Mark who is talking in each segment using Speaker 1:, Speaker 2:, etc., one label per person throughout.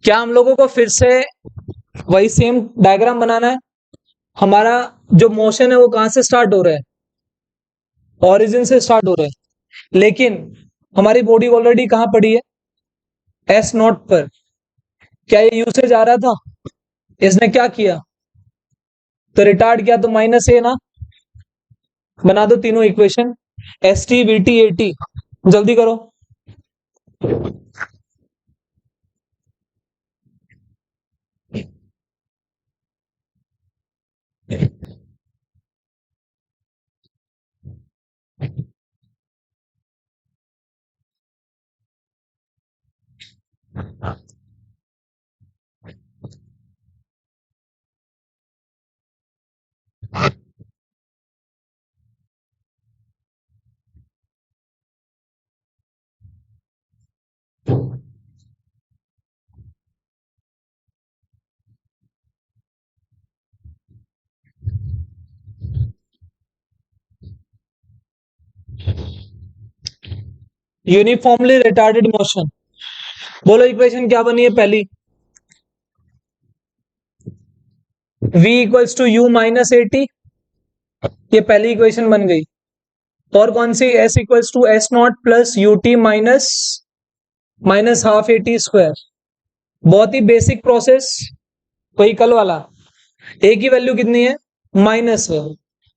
Speaker 1: क्या हम लोगों को फिर से वही सेम डायग्राम बनाना है? हमारा जो मोशन है वो कहां से स्टार्ट हो रहा है? ओरिजिन से स्टार्ट हो रहा है, लेकिन हमारी बॉडी ऑलरेडी कहां पड़ी है? एस नॉट पर। क्या ये यू से जा रहा था? इसने क्या किया? तो रिटार्ड किया, तो माइनस ए ना। बना दो तीनों equation, s t v t a t, जल्दी करो। Uniformly retarded motion. बोलो इक्वेशन क्या बनी है पहली? v equals to u minus a t, ये पहली इक्वेशन बन गई। और कौन सी? s equals to s naught plus u t minus minus half a t square. बहुत ही बेसिक प्रोसेस, वही कल वाला। a की वैल्यू कितनी है? माइनस है।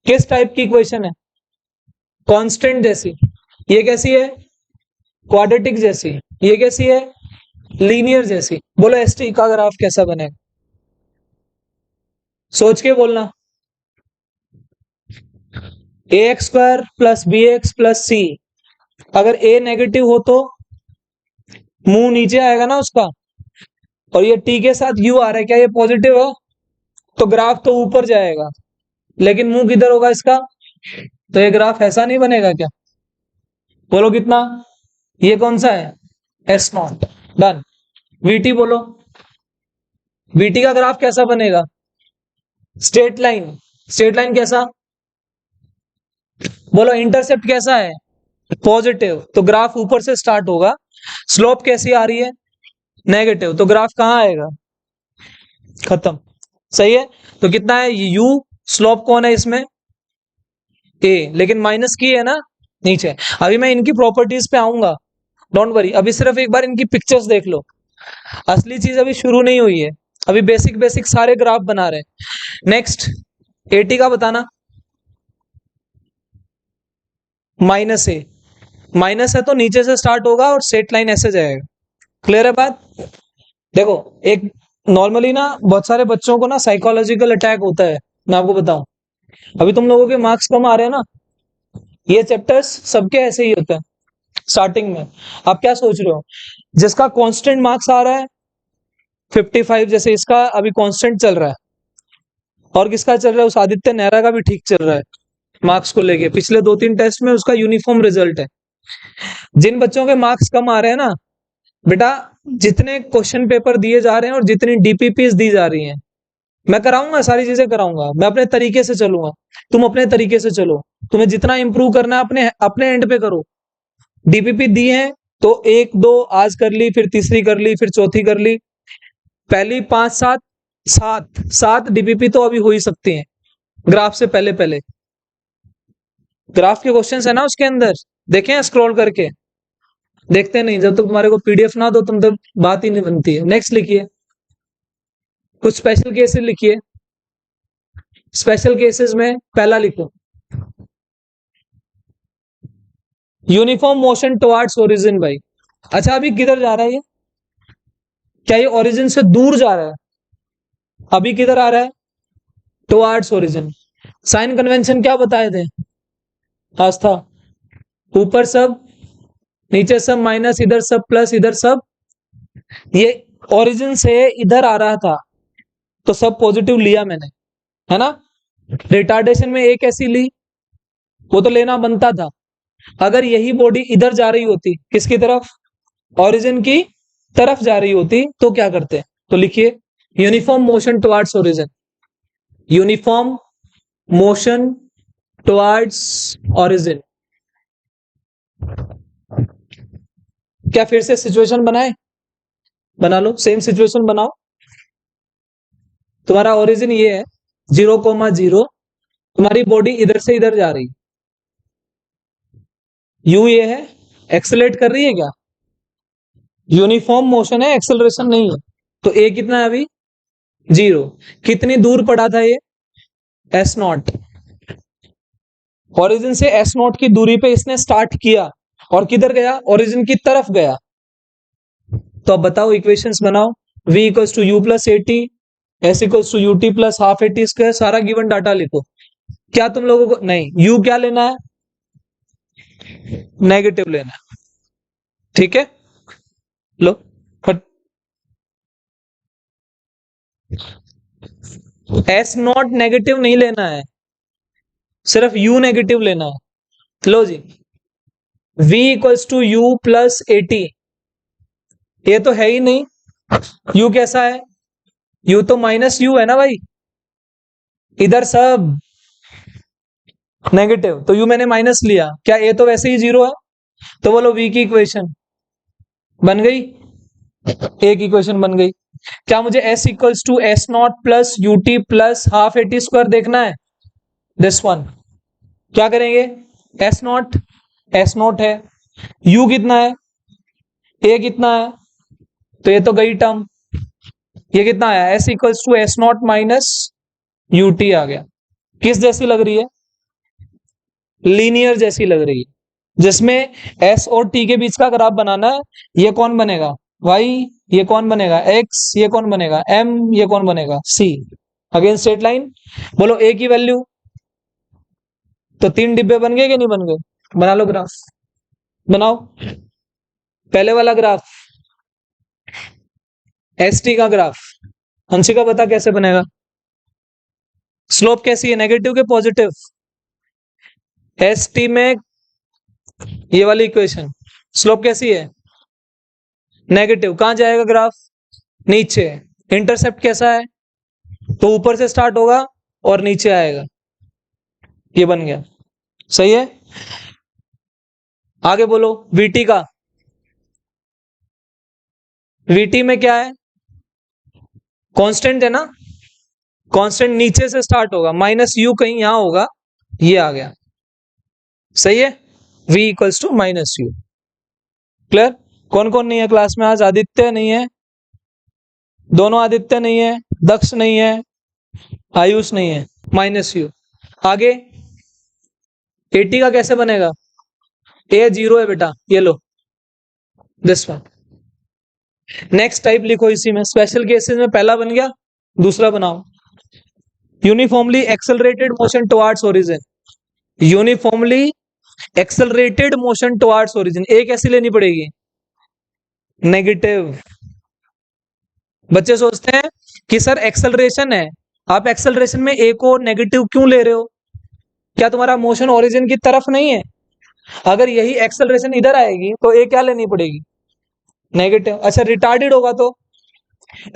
Speaker 1: किस टाइप की इक्वेशन है? कांस्टेंट जैसी। ये कैसी है? क्वाड्रेटिक जैसी। ये कैसी है? लीनियर जैसी। बोलो एस टी का ग्राफ कैसा बनेगा? सोच के बोलना। A x square plus b x plus c. अगर ए नेगेटिव हो तो मुंह नीचे आएगा ना उसका, और ये टी के साथ यू आ रहा है, क्या ये पॉजिटिव है? तो ग्राफ तो ऊपर जाएगा, लेकिन मुंह किधर होगा इसका? तो ये ग्राफ ऐसा नहीं बनेगा क्या? बोलो कितना? ये कौन सा है? S not. डन। वीटी बोलो, वीटी का ग्राफ कैसा बनेगा? Straight line. स्ट्रेट लाइन कैसा? बोलो इंटरसेप्ट कैसा है? पॉजिटिव, तो ग्राफ ऊपर से स्टार्ट होगा। स्लोप कैसी आ रही है? नेगेटिव, तो ग्राफ कहां आएगा? खत्म। सही है। तो कितना है यू? स्लोप कौन है इसमें? ए, लेकिन माइनस की है ना नीचे। अभी मैं इनकी प्रॉपर्टीज पे आऊंगा, डोंट वरी। अभी सिर्फ एक बार इनकी पिक्चर्स देख लो, असली चीज अभी शुरू नहीं हुई है। अभी बेसिक बेसिक सारे ग्राफ बना रहे हैं। नेक्स्ट, एटी का बताना। माइनस ए, माइनस है तो नीचे से स्टार्ट होगा और सेट लाइन ऐसे जाएगा। क्लियर है बात? देखो, एक नॉर्मली ना बहुत सारे बच्चों को ना साइकोलॉजिकल अटैक होता है। मैं आपको बताऊं, अभी तुम लोगों के मार्क्स कम आ रहे हैं ना, ये चैप्टर्स सबके ऐसे ही होते हैं स्टार्टिंग में। आप क्या सोच रहे हो? जिसका कांस्टेंट मार्क्स आ रहा है 55, जैसे इसका अभी कांस्टेंट चल रहा है, और किसका चल रहा है? उस आदित्य नेहरा का भी ठीक चल रहा है मार्क्स को लेके। पिछले 2-3 टेस्ट में उसका यूनिफॉर्म रिजल्ट है। जिन बच्चों के मार्क्स कम आ रहे हैं ना बेटा, जितने क्वेश्चन पेपर दिए जा रहे हैं और जितनी डीपीपीस दी जा रही हैं, मैं कराऊंगा, सारी चीजें कराऊंगा। मैं अपने तरीके से चलूंगा, तुम अपने तरीके से चलो। तुम्हें जितना इंप्रूव करना है अपने अपने एंड पे करो। डीपीपी दी है तो एक दो आज कर ली, फिर तीसरी कर ली, फिर चौथी कर ली। पहली 5-7, सात सात डीपीपी तो अभी हो ही सकती हैं ग्राफ से पहले पहले। ग्राफ के क्वेश्चंस है ना उसके अंदर, देखें स्क्रॉल करके। देखते नहीं, जब तक तुम्हारे को पीडीएफ ना दो तुम तब बात ही नहीं बनती है। नेक्स्ट लिखिए, कुछ स्पेशल केसेस लिखिए। स्पेशल केसेस में पहला लिखो, यूनिफॉर्म मोशन टुवर्ड्स ओरिजिन। भाई अच्छा, अभी किधर जा रहा है ये? क्या ये ओरिजिन से दूर जा रहा है? अभी किधर आ रहा है? Towards origin. साइन कन्वेंशन क्या बताए थे? आस्था, ऊपर सब, नीचे सब माइनस, इधर सब प्लस, इधर सब। ये ओरिजिन से इधर आ रहा था तो सब पॉजिटिव लिया मैंने, है ना। रिटार्डेशन में एक ऐसी ली, वो तो लेना बनता था। अगर यही बॉडी इधर जा रही होती, किसकी तरफ? ओरिजिन की तरफ जा रही होती, तो क्या करते? तो लिखिए, uniform motion towards origin. Uniform motion towards origin. क्या फिर से सिचुएशन बनाए? बना लो, सेम सिचुएशन बनाओ। तुम्हारा ओरिजिन ये है 0,0, तुम्हारी बॉडी इधर से इधर जा रही, यू ये है, एक्सेलरेट कर रही है क्या? यूनिफॉर्म मोशन है, एक्सेलरेशन नहीं है। तो ए कितना है अभी? 0। कितनी दूर पड़ा था ये? S0। ओरिजिन से S0 की दूरी पे इसने स्टार्ट किया और किधर गया? ओरिजिन की तरफ गया। तो अब बताओ, इक्वेशंस बनाओ। v equals to u plus a t, s equals to u t plus half a t square, सारा गिवन डाटा लिखो। क्या तुम लोगों को नहीं, u क्या लेना है? नेगेटिव लेना है, ठीक है? लो फट। S0 नेगेटिव नहीं लेना है, सिर्फ u नेगेटिव लेना है। लो जी, v equals to u plus a t, ये तो है ही नहीं। u कैसा है? u तो माइनस यू है ना भाई, इधर सब नेगेटिव, तो u मैंने माइनस लिया, क्या a तो वैसे ही 0 है? तो बोलो v की इक्वेशन बन गई, एक इक्वेशन बन गई। क्या मुझे s equals to S0 plus u t plus half a t square देखना है? This one. क्या करेंगे? S0 है, u कितना है, a कितना है, तो ये तो गई टर्म। ये कितना आया? s equals to S0 minus u t आ गया। किस जैसी लग रही है? लीनियर जैसी लग रही है, जिसमें s और t के बीच का ग्राफ बनाना है। ये कौन बनेगा? y, ये कौन बनेगा? x, ये कौन बनेगा? m, ये कौन बनेगा? c। Again straight line. बोलो a की वैल्यू, तो 3 डिब्बे बन गए कि नहीं बन गए? बना लो ग्राफ, बनाओ। पहले वाला ग्राफ एस टी का ग्राफ, हंसिका बता कैसे बनेगा? स्लोप कैसी है, नेगेटिव के पॉजिटिव? एस टी में ये वाली इक्वेशन, स्लोप कैसी है? नेगेटिव। कहां जाएगा ग्राफ? नीचे। इंटरसेप्ट कैसा है? तो ऊपर से स्टार्ट होगा और नीचे आएगा। ये बन गया, सही है। आगे बोलो वीटी का। वीटी में क्या है? कांस्टेंट है ना, कांस्टेंट नीचे से स्टार्ट होगा, माइनस यू कहीं यहां होगा, ये आ गया, सही है। v equals to minus u. Clear? कौन कौन नहीं है क्लास में आज? आदित्य नहीं है, दोनों आदित्य नहीं है, दक्ष नहीं है, आयुष नहीं है, माइनस यू। आगे 80 का कैसे बनेगा? ए 0 है बेटा, ये लो, दिस वन। नेक्स्ट टाइप लिखो इसी में, स्पेशल केसेस में पहला बन गया, दूसरा बनाओ। Uniformly accelerated motion towards origin, uniformly accelerated motion towards origin, a कैसी लेनी पड़ेगी? नेगेटिव। बच्चे सोचते हैं कि सर एक्सेलरेशन है, आप एक्सेलरेशन में ए को नेगेटिव क्यों ले रहे हो? क्या तुम्हारा मोशन ओरिजिन की तरफ नहीं है? अगर यही एक्सेलरेशन इधर आएगी तो ए क्या लेनी पड़ेगी? नेगेटिव। अच्छा रिटार्डेड होगा तो?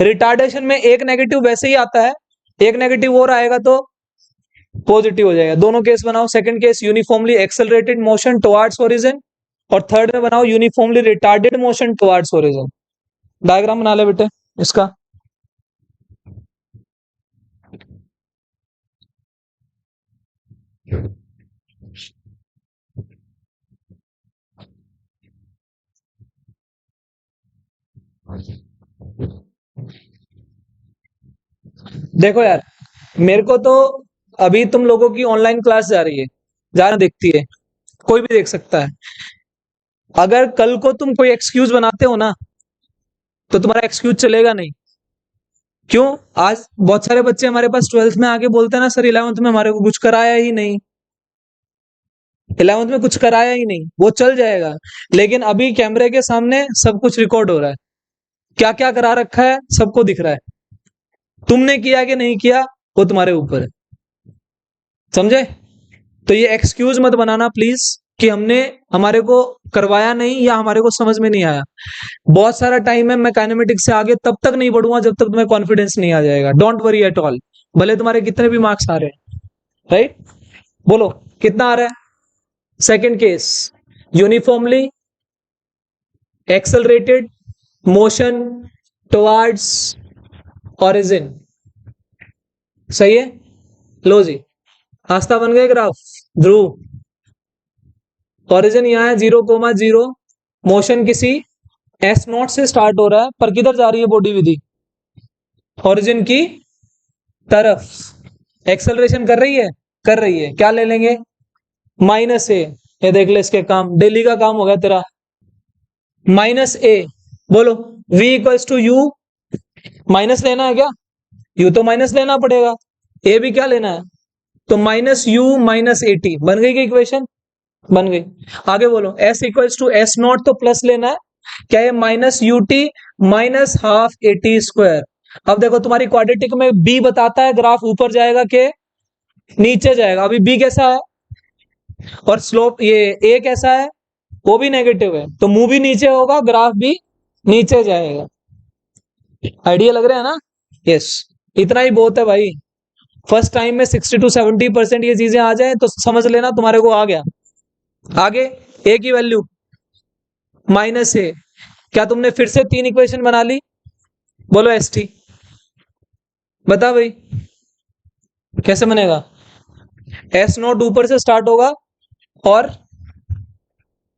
Speaker 1: रिटार्डेशन में एक नेगेटिव वैसे ही आता है, एक नेगेटिव और आएगा तो पॉजिटिव हो जाएगा। दोनों केस बनाओ। Second case uniformly accelerated motion towards origin, और थर्ड में बनाओ uniformly retarded motion towards origin. Diagram बना ले बेटे इसका। देखो यार, मेरे को तो अभी तुम लोगों की ऑनलाइन क्लास जा रही है, जाना दिखती है, कोई भी देख सकता है। अगर कल को तुम कोई एक्सक्यूज बनाते हो ना, तो तुम्हारा एक्सक्यूज चलेगा नहीं। क्यों? आज बहुत सारे बच्चे हमारे पास 12th में आके बोलते हैं ना, सर 11th में हमारे को कुछ कराया ही नहीं, 11th में कुछ कराया ही नहीं। वो चल जाएगा, लेकिन अभी कैमरे के सामने सब कुछ रिकॉर्ड हो रहा है, क्या क्या करा रखा है सबको दिख रहा है। तुमने किया कि नहीं किया वो तुम्हारे ऊपर है, समझे? तो ये एक्सक्यूज मत बनाना प्लीज कि हमने हमारे को करवाया नहीं या हमारे को समझ में नहीं आया। बहुत सारा टाइम है, मैं काइनेमेटिक्स से आगे तब तक नहीं बढ़ूंगा जब तक तुम्हें कॉन्फिडेंस नहीं आ जाएगा। डोंट वरी एट ऑल, भले तुम्हारे कितने भी मार्क्स आ रहे हैं। राइट? बोलो कितना आ रहा है? Second case, uniformly accelerated motion towards origin. सही है, लो जी, आस्था बन गए ग्राफ। ध्रुव, ओरिजिन यहाँ है 0,0, मोशन किसी एस नॉट से स्टार्ट हो रहा है, पर किधर जा रही है बॉडी विधि? ओरिजिन की तरफ। एक्सेलरेशन कर रही है, कर रही है। क्या ले लेंगे? माइनस ए। ये देख ले, इसके काम, डेली का काम हो गया तेरा। माइनस ए, बोलो v equals to u. Minus लेना है क्या? यू तो माइनस लेना पड़ेगा, ए भी क्या लेना है? तो minus u minus a t. बन गई क्या इक्वेशन? बन गई। आगे बोलो, s equals to s naught तो प्लस लेना है, क्या है? Minus u t minus half a t square. अब देखो तुम्हारी क्वाड्रेटिक में b बताता है ग्राफ ऊपर जाएगा के नीचे जाएगा। अभी b कैसा है और स्लोप ये a कैसा है? वो भी नेगेटिव है, तो मुंह भी नीचे होगा, ग्राफ भी नीचे जाएगा। आइडिया लग रहा है ना? यस, इतना ही बहुत है भाई। फर्स्ट टाइम में 60 to 70% ये चीजें आ जाए तो समझ लेना तुम्हारे को आ गया। आगे ए की वैल्यू माइनस ए। क्या तुमने फिर से 3 इक्वेशन बना ली? बोलो एस टी, बता भाई कैसे बनेगा? एस नोट ऊपर से स्टार्ट होगा और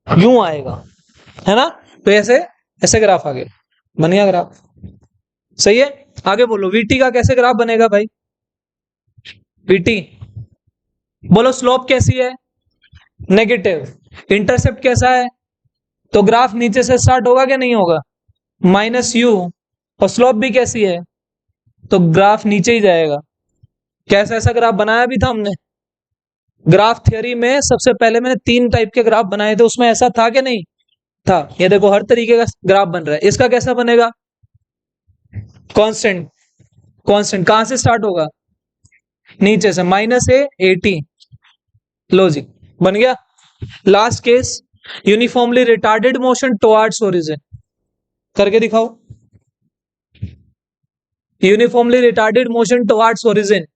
Speaker 1: यूं आएगा, है ना? तो ऐसे ऐसे ग्राफ आ गया, बन गया ग्राफ। सही है, आगे बोलो वीटी का कैसे ग्राफ बनेगा भाई? वीटी, बोलो स्लोप कैसी है? नेगेटिव। इंटरसेप्ट कैसा है? तो ग्राफ नीचे से स्टार्ट होगा क्या नहीं होगा? Minus you. और स्लोप भी कैसी है? तो ग्राफ नीचे ही जाएगा। कैसा ऐसा ग्राफ बनाया भी था हमने ग्राफ थ्योरी में? सबसे पहले मैंने 3 टाइप के ग्राफ बनाए थे, उसमें ऐसा था कि नहीं था? ये देखो हर तरीके का ग्राफ बन रहा है। इसका कैसा बनेगा? कांस्टेंट। कांस्टेंट कहां से स्टार्ट होगा? नीचे से, माइनस ए एटी। लॉजिक बन गया। Last case, uniformly retarded motion towards origin. करके दिखाओ। Uniformly retarded motion towards origin.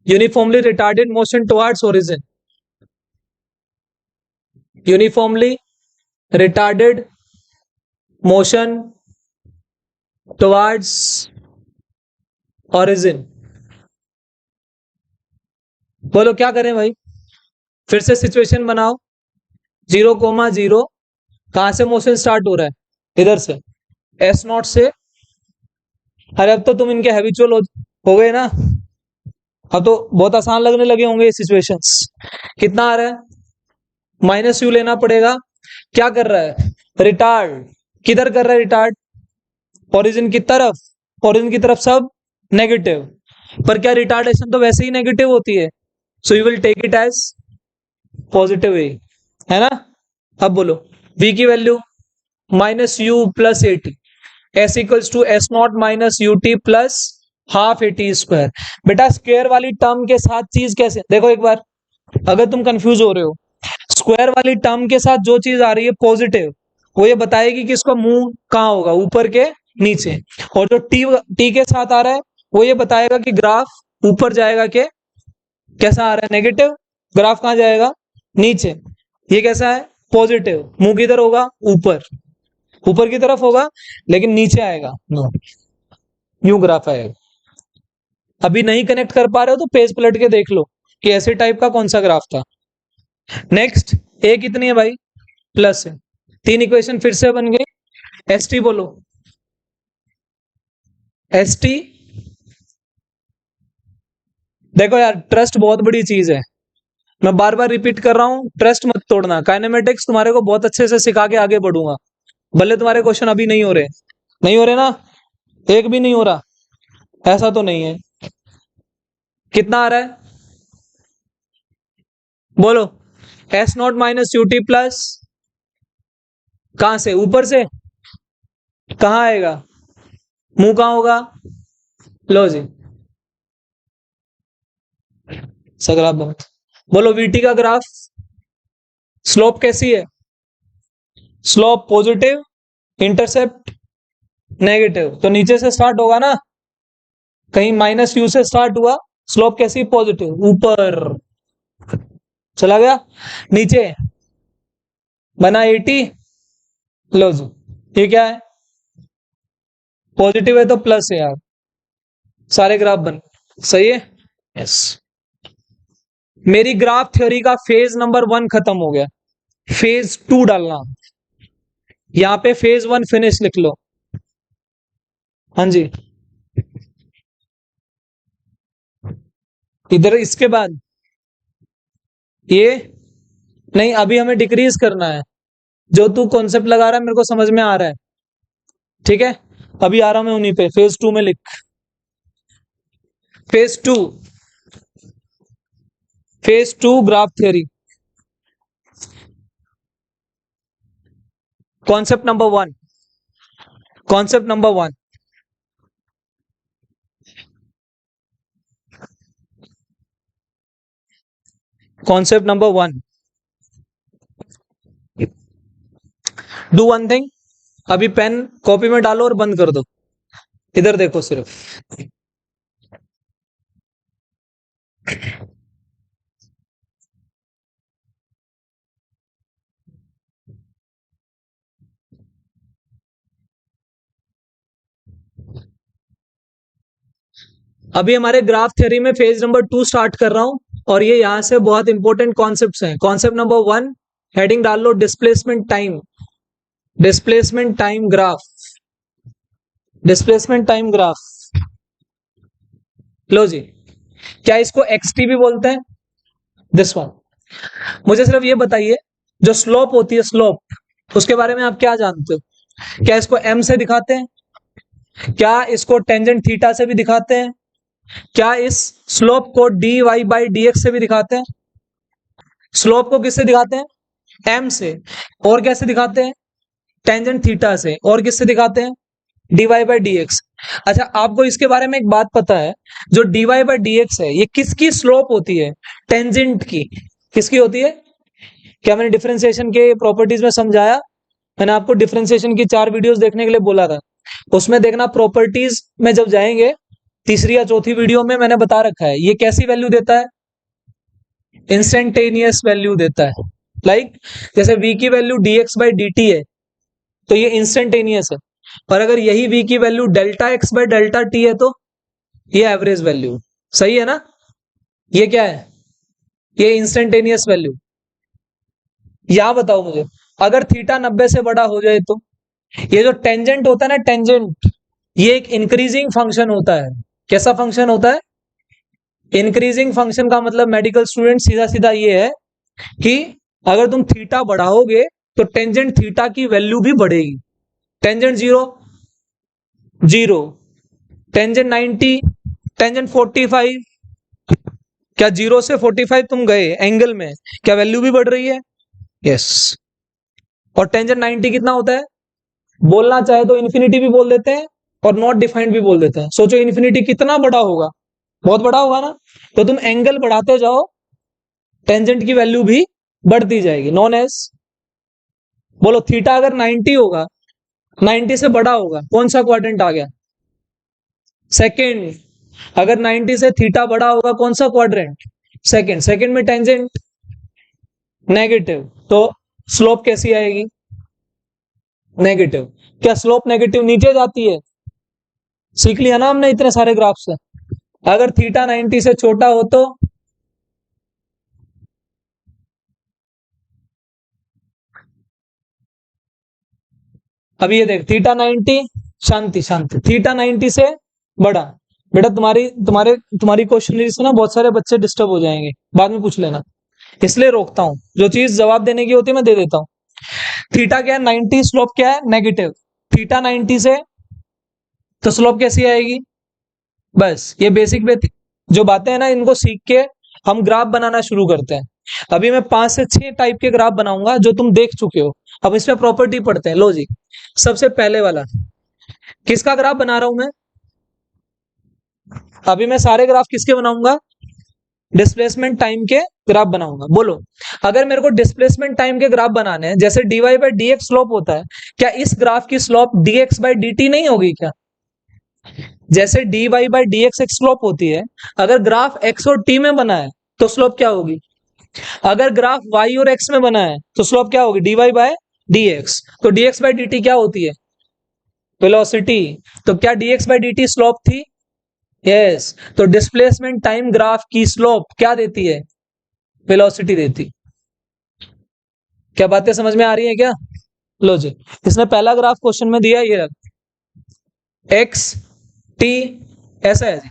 Speaker 1: Uniformly retarded motion towards origin. Uniformly retarded motion towards origin. बोलो क्या करें भाई? फिर से सिचुएशन बनाओ। 0,0 कहां से मोशन स्टार्ट हो रहा है? इधर से, एस नॉट से। अरे अब तो तुम इनके हैबिचुअल हो गए ना, अब तो बहुत आसान लगने लगे होंगे ये सिचुएशंस। कितना आ रहा है? माइनस यू लेना पड़ेगा। क्या कर रहा है? रिटार्ड। किधर कर रहा है रिटार्ड? ओरिजिन की तरफ। ओरिजिन की तरफ सब नेगेटिव, पर क्या रिटार्डेशन तो वैसे ही नेगेटिव होती है, so you will take it as positive way, है ना? अब बोलो v की value minus u plus a t, s equals to s naught minus u t plus half a t square. बेटा स्क्वायर वाली टर्म के साथ चीज कैसे, देखो एक बार, अगर तुम कंफ्यूज हो रहे हो, स्क्वायर वाली टर्म के साथ जो चीज आ रही है पॉजिटिव, वो ये बताएगी कि इसका मुंह कहाँ होगा, ऊपर के नीचे। और जो टी टी के साथ आ रहा है वो ये बताएगा कि ग्राफ ऊपर जाएगा के कैसा आ रहा है, नेगेटिव। ग्राफ कहाँ जाएगा? नीचे। ये कैसा है? पॉजिटिव। मुंह किधर होगा? ऊपर, ऊपर की तरफ होगा, लेकिन नीचे आएगा, यूं ग्राफ आएगा। अभी नहीं कनेक्ट कर पा रहे हो तो पेज पलट के देख लो कि ऐसे टाइप का कौन सा ग्राफ था। नेक्स्ट, ए कितनी है भाई? प्लस है। 3 इक्वेशन फिर से बन गई। एस टी बोलो। एस टी, देखो यार ट्रस्ट बहुत बड़ी चीज है, मैं बार बार रिपीट कर रहा हूं, ट्रस्ट मत तोड़ना। काइनेमेटिक्स तुम्हारे को बहुत अच्छे से सिखा के आगे बढ़ूंगा, भले तुम्हारे क्वेश्चन अभी नहीं हो रहे, नहीं हो रहे ना, एक भी नहीं हो रहा, ऐसा तो नहीं है। कितना आ रहा है? बोलो, S naught minus u t plus, कहां से? ऊपर से। कहां आएगा? मुंह कहां होगा? लो जी, ग्राफ बन। बोलो वीटी का ग्राफ, स्लोप कैसी है? स्लोप पॉजिटिव, इंटरसेप्ट नेगेटिव, तो नीचे से स्टार्ट होगा ना, कहीं माइनस यू से स्टार्ट हुआ, स्लोप कैसी? पॉजिटिव, ऊपर चला गया, नीचे बना 80। लो जी, ये क्या है? पॉजिटिव है तो प्लस है यार, सारे ग्राफ बन सही है। यस, मेरी ग्राफ थ्योरी का फेज नंबर 1 खत्म हो गया, फेज 2 डालना, यहाँ पे फेज 1 फिनिश लिख लो। हाँ जी, इधर इसके बाद ये नहीं, अभी हमें डिक्रीज करना है। जो तू कॉन्सेप्ट लगा रहा है मेरे को समझ में आ रहा है, ठीक है। अभी आ रहा हूं मैं उन्हीं पे, फेज 2 में लिख, phase 2, phase 2 graph theory, concept number 1, concept number 1, concept number 1, do one thing, अभी पेन कॉपी में डालो और बंद कर दो, इधर देखो सिर्फ। अभी हमारे ग्राफ थ्योरी में फेज नंबर 2 स्टार्ट कर रहा हूं, और ये यहां से बहुत इंपॉर्टेंट कॉन्सेप्ट्स हैं। कॉन्सेप्ट नंबर 1, हेडिंग डाल लो displacement time, displacement time graph, displacement time graph. लो जी, क्या इसको एक्सटी भी बोलते हैं? This one. मुझे सिर्फ ये बताइए, जो स्लोप होती है, स्लोप, उसके बारे में आप क्या जानते हो? क्या इसको एम से दिखाते हैं? क्या इसको टेंजेंट थीटा से भी दिखाते हैं? क्या इस स्लोप को d y by d x से भी दिखाते हैं? स्लोप को किससे दिखाते हैं? एम से। और कैसे दिखाते हैं? टेंजेंट थीटा से। और किससे दिखाते हैं? D y by d x. अच्छा, आपको इसके बारे में एक बात पता है, जो d y by d x है, ये किसकी स्लोप होती है? टेंजेंट की। किसकी होती है? क्या मैंने डिफरेंशिएशन के प्रॉपर्टीज में समझाया? मैंने आपको डिफरेंशिएशन की 4 वीडियोस देखने के लिए बोला था, उसमें देखना, प्रॉपर्टीज में जब जाएंगे, तीसरी या चौथी वीडियो में मैंने बता रखा है ये कैसी वैल्यू देता है, इंस्टेंटेनियस वैल्यू देता है। लाइक जैसे v की वैल्यू dx बाई dt है, तो ये इंस्टेंटेनियस है। पर अगर यही v की value delta x by delta t है, तो ये एवरेज वैल्यू। सही है ना? ये क्या है? ये इंस्टेंटेनियस वैल्यू। या बताओ मुझे, अगर थीटा 90 से बड़ा हो जाए तो? ये जो टेंजेंट होता है ना, टेंजेंट, ये एक इंक्रीजिंग फंक्शन होता है। कैसा फंक्शन होता है? इंक्रीजिंग फंक्शन का मतलब मेडिकल स्टूडेंट सीधा सीधा ये है कि अगर तुम थीटा बढ़ाओगे तो टेंजेंट थीटा की वैल्यू भी बढ़ेगी। टेंजेंट 0, 0, टेंजेंट 90, टेंजेंट 45, क्या 0 से 45 तुम गए एंगल में, क्या वैल्यू भी बढ़ रही है? यस। और टेंजेंट 90 कितना होता है? बोलना चाहे तो इन्फिनिटी भी बोल देते हैं और नॉट डिफाइंड भी बोल देते हैं। सोचो इन्फिनिटी कितना बड़ा होगा, बहुत बड़ा होगा ना। तो तुम एंगल बढ़ाते जाओ, टेंजेंट की वैल्यू भी बढ़ती जाएगी, नॉन एज। बोलो थीटा अगर 90 होगा, 90 से बड़ा होगा, कौन सा क्वाड्रेंट आ गया? सेकंड। अगर 90 से थीटा बड़ा होगा, कौन सा क्वाड्रेंट? सेकंड। सेकंड में टेंजेंट नेगेटिव, तो स्लोप कैसी आएगी? नेगेटिव। क्या स्लोप नेगेटिव नीचे जाती है? सीख लिया ना हमने इतने सारे ग्राफ से। अगर थीटा 90 से छोटा हो तो? अभी ये देख, थीटा 90, शांति शांति, थीटा 90 से बड़ा। बेटा तुम्हारी क्वेश्चन से ना बहुत सारे बच्चे डिस्टर्ब हो जाएंगे, बाद में पूछ लेना, इसलिए रोकता हूं। जो चीज जवाब देने की होती है मैं दे देता हूं। थीटा क्या है? 90, स्लोप क्या है? नेगेटिव। थीटा 90 से, तो स्लोप कैसी आएगी? बस ये बेसिक जो बातें हैं ना, इनको सीख के हम ग्राफ बनाना शुरू करते हैं। अभी मैं 5 से 6 टाइप के ग्राफ बनाऊंगा जो तुम देख चुके हो। अब इसमें प्रॉपर्टी पढ़ते हैं। लो जी, सबसे पहले वाला, किसका ग्राफ बना रहा हूं मैं? अभी मैं सारे ग्राफ किसके बनाऊंगा? डिस्प्लेसमेंट टाइम के ग्राफ बनाऊंगा। बोलो, अगर मेरे को डिस्प्लेसमेंट टाइम के ग्राफ बनाने हैं, जैसे dy by d x slope होता है, क्या इस ग्राफ की स्लोप dx बाई dt नहीं होगी क्या? जैसे dy बाई डी एक्स एक स्लोप होती है, अगर ग्राफ x और t में बना है तो स्लोप क्या होगी? अगर ग्राफ y और x में बना है तो स्लोप क्या होगी, dy बाय dx। तो dx बाय dt क्या होती है, वेलोसिटी। तो क्या dx बाय dt स्लोप थी, यस। तो डिस्प्लेसमेंट टाइम ग्राफ की स्लोप क्या देती है, वेलोसिटी देती। क्या बातें समझ में आ रही है क्या? लो जी, इसने पहला ग्राफ क्वेश्चन में दिया, ये एक्स टी ऐसा है जी,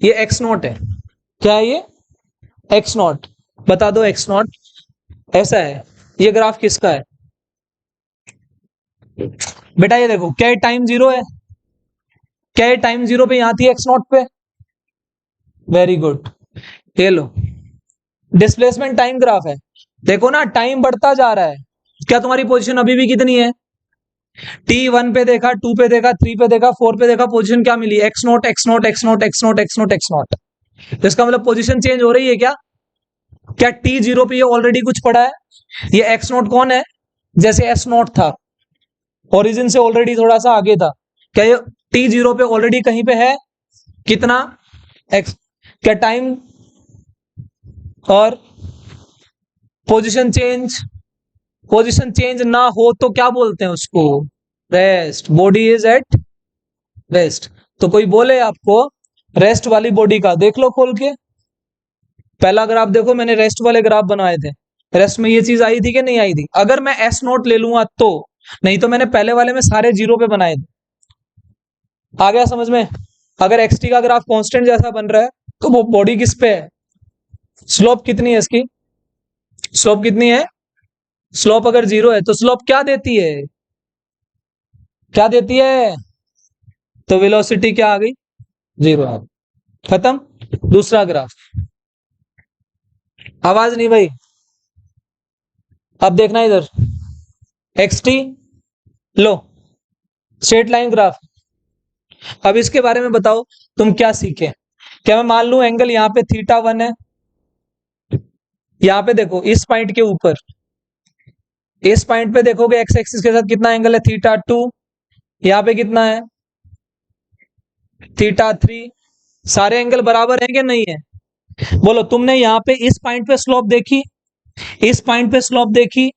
Speaker 1: ये एक्स नॉट है। क्या है ये, एक्स नॉट। बता दो एक्स नॉट ऐसा है। ये ग्राफ किसका है बेटा, ये देखो, क्या ये टाइम जीरो है, क्या ये टाइम जीरो पे यहां थी एक्स नॉट पे, वेरी गुड। ये लो, डिस्प्लेसमेंट टाइम ग्राफ है। देखो ना, टाइम बढ़ता जा रहा है। क्या तुम्हारी पोजीशन अभी भी कितनी है, टी वन पे देखा, टू पे देखा, थ्री पे देखा, फोर पे देखा, पोजीशन क्या मिली, x naught x naught x naught x naught x naught x naught. तो इसका मतलब पोजीशन चेंज हो रही है क्या, क्या टी जीरो पे ये ऑलरेडी कुछ पड़ा है, ये एक्स नोट कौन है, जैसे एस नोट था, ओरिजिन से ऑलरेडी थोड़ा सा आगे था, क्या ये टी जीरो पे ऑलरेडी कहीं पे है, कितना एक्स। क्या टाइम और पोजीशन चेंज, पोजीशन चेंज ना हो तो क्या बोलते हैं उसको, rest. Body is at rest. तो कोई बोले आपको रेस्ट वाली बॉडी का, देख लो खोल के। पहला ग्राफ देखो, मैंने रेस्ट वाले ग्राफ बनाए थे, रेस्ट में ये चीज आई थी कि नहीं आई थी। अगर मैं एस नोट ले लूंगा तो, नहीं तो मैंने पहले वाले में सारे जीरो पे बनाए थे। आ गया समझ में? अगर एक्स टी का ग्राफ कांस्टेंट जैसा बन रहा है तो वो बॉडी किस पे है, स्लोप कितनी है इसकी, स्लोप कितनी है, स्लोप अगर जीरो है तो स्लोप क्या देती है, क्या देती है, तो वेलोसिटी क्या आ गई, जीरो आ गई। खत्म। दूसरा ग्राफ, आवाज नहीं भाई, अब देखना इधर, एक्स टी लो, स्ट्रेट लाइन ग्राफ। अब इसके बारे में बताओ तुम क्या सीखे। क्या मैं मान लू एंगल यहाँ पे थीटा वन है, यहाँ पे देखो इस पॉइंट के ऊपर, इस पॉइंट पे देखोगे एक्स एक्सिस के साथ कितना एंगल है, थीटा टू। यहाँ पे कितना है, थीटा थ्री। सारे एंगल बराबर है कि नहीं है, बोलो। तुमने यहाँ पे इस पॉइंट पे स्लोप देखी, इस पॉइंट पे स्लोप देखी,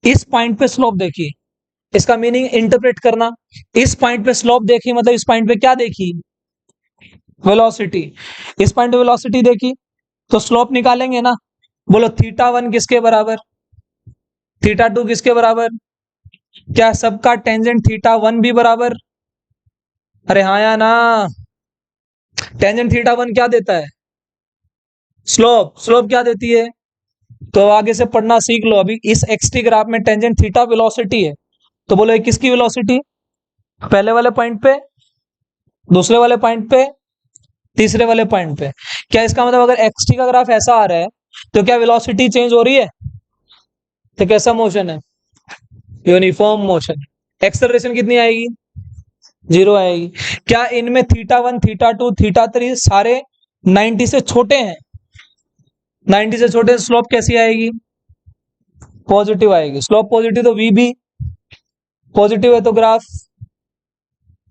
Speaker 1: इस पॉइंट पे स्लोप देखी, इसका मीनिंग इंटरप्रेट करना। इस पॉइंट पे स्लोप देखी मतलब इस पॉइंट पे क्या देखी, वेलोसिटी। इस पॉइंट पे वेलोसिटी देखी तो स्लोप निकालेंगे ना। बोलो थीटा वन किसके बराबर, थीटा टू किसके बराबर, क्या सबका टेंजेंट थीटा वन भी बराबर, अरे हाँ या ना। टेंजेंट थीटा वन क्या देता है, स्लोप। स्लोप क्या देती है, तो आगे से पढ़ना सीख लो। अभी इस एक्स टी ग्राफ में टेंजेंट थीटा वेलोसिटी है, तो बोलो ये किसकी वेलोसिटी, पहले वाले पॉइंट पे, दूसरे वाले पॉइंट पे, तीसरे वाले पॉइंट पे। क्या इसका मतलब अगर एक्स टी का ग्राफ ऐसा आ रहा है तो क्या वेलोसिटी चेंज हो रही है, तो कैसा मोशन है, यूनिफॉर्म मोशन। एक्सेलरेशन कितनी आएगी, जीरो आएगी। क्या इनमें theta one theta two theta three सारे 90 से छोटे हैं, 90 से छोटे, स्लोप कैसी आएगी, पॉजिटिव आएगी। स्लोप पॉजिटिव तो वी भी पॉजिटिव है, तो ग्राफ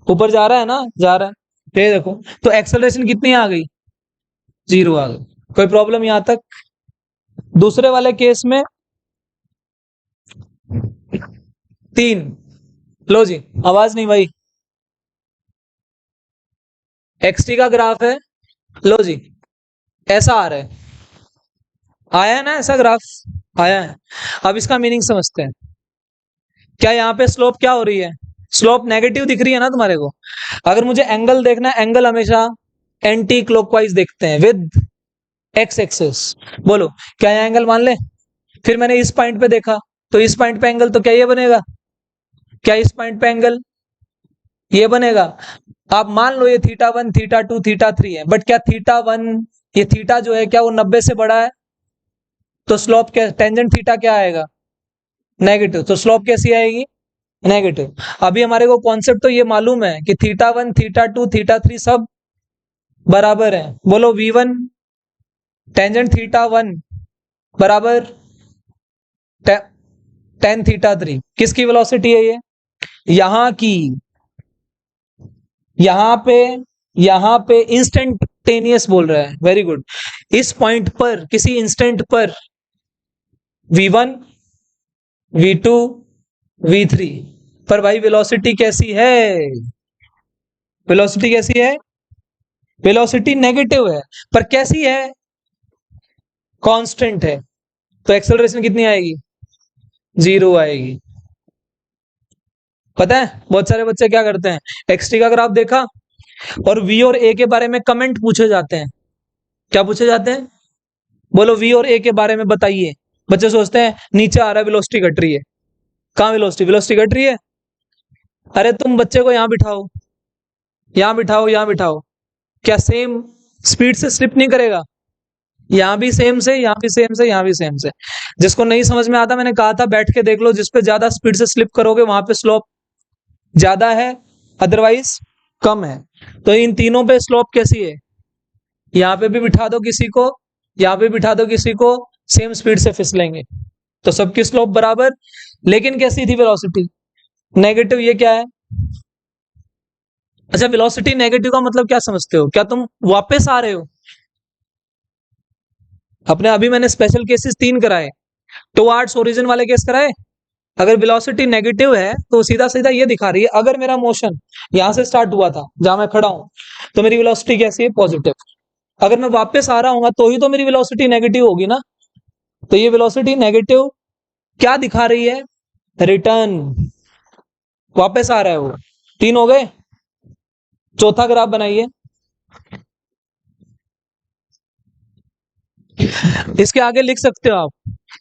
Speaker 1: ऊपर जा रहा है ना, जा रहा है। ये देखो, तो एक्सेलरेशन कितनी आ गई, जीरो आ गई। कोई प्रॉब्लम यहां तक? दूसरे वाले केस में तीन, लो जी, आवाज नहीं भाई। एक्सटी का ग्राफ है, लो जी, ऐसा आ रहा है, आया है ना ऐसा ग्राफ, आया है। अब इसका मीनिंग समझते हैं। क्या यहाँ पे स्लोप क्या हो रही है, स्लोप नेगेटिव दिख रही है ना तुम्हारे को। अगर मुझे एंगल देखना है, एंगल हमेशा एंटी क्लॉकवाइज देखते हैं विद एक्स एक्सिस। बोलो क्या यह एंगल मान ले, फिर मैंने इस पॉइंट पे देखा तो इस पॉइंट पे एंगल, तो क्या ये बनेगा, क्या इस पॉइंट पे एंगल ये बनेगा। आप मान लो ये theta one theta two theta three है, बट क्या थीटा वन, ये थीटा जो है क्या वो 90 से बड़ा है, तो स्लोप क्या, टेंजेंट थीटा क्या आएगा, नेगेटिव। तो स्लोप कैसी आएगी, नेगेटिव। अभी हमारे को कॉन्सेप्ट तो ये मालूम है कि theta one theta two theta three सब बराबर है। बोलो v one tangent theta one बराबर टेन थीटा थ्री। किसकी वेलोसिटी है ये, यहां की, यहां पे इंस्टेंटेनियस बोल रहा है, वेरी गुड। इस पॉइंट पर, किसी इंस्टेंट पर v1, v2, v3। पर भाई वेलोसिटी कैसी है? वेलोसिटी कैसी है? वेलोसिटी नेगेटिव है, पर कैसी है? कांस्टेंट है। तो एक्सेलरेशन कितनी आएगी? 0 आएगी। पता है बहुत सारे बच्चे क्या करते हैं, एक्सटी का ग्राफ देखा और वी और ए के बारे में कमेंट पूछे जाते हैं। क्या पूछे जाते हैं? बोलो वी और ए के बारे में बताइए। बच्चे सोचते हैं नीचे आ रहा है वेलोसिटी घट रही है। कहाँ वेलोसिटी? वेलोसिटी घट रही है। अरे तुम बच्चे को यहाँ बिठाओ, यहाँ बिठाओ, यहाँ बिठाओ, क्या सेम स्पीड से स्लिप नहीं करेगा? यहाँ भी सेम से, यहाँ भी सेम से, यहाँ भी सेम से। जिसको नहीं समझ में आता, मैंने कहा था बैठ के देख लो, जिस पे ज्यादा स्पीड से स्लिप करोगे वहां पे स्लोप ज्यादा है, अदरवाइज कम है। तो इन तीनों पे स्लोप कैसी है? यहाँ पे भी बिठा दो किसी को, यहाँ पे बिठा दो किसी को, सेम स्पीड से फिसलेंगे। तो सबकी स्लोप बराबर। लेकिन कैसी थी वेलोसिटी? नेगेटिव। ये क्या है? अच्छा, वेलोसिटी नेगेटिव का मतलब क्या समझते हो? क्या तुम वापस आ रहे हो? अपने अभी मैंने स्पेशल केसेस 3 कराए, टुवर्ड्स ओरिजिन वाले केस कराए। अगर वेलोसिटी नेगेटिव है तो सीधा सीधा ये दिखा रही है, अगर मेरा मोशन यहां से स्टार्ट हुआ था जहां मैं खड़ा हूं, तो मेरी वेलोसिटी कैसी है? पॉजिटिव। अगर मैं वापस आ रहा हूँ तो ही तो मेरी वेलोसिटी नेगेटिव होगी ना। तो ये वेलोसिटी नेगेटिव क्या दिखा रही है? रिटर्न, वापस आ रहा है वो। 3 हो गए। चौथा ग्राफ बनाइए। इसके आगे लिख सकते हो आप।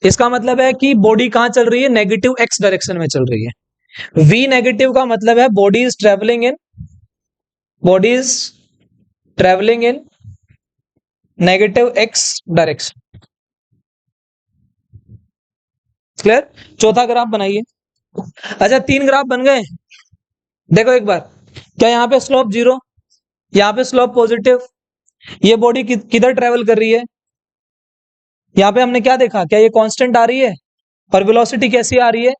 Speaker 1: इसका मतलब है कि बॉडी कहां चल रही है? नेगेटिव एक्स डायरेक्शन में चल रही है। वी नेगेटिव का मतलब है body is travelling in, body is travelling in negative x direction. Clear? चौथा ग्राफ बनाइए। अच्छा, 3 ग्राफ बन गए। देखो एक बार, क्या यहाँ पे स्लोप 0, यहाँ पे स्लोप पॉजिटिव, ये बॉडी किधर ट्रेवल कर रही है? यहाँ पे हमने क्या देखा? क्या ये कांस्टेंट आ रही है? और वेलोसिटी कैसी आ रही है?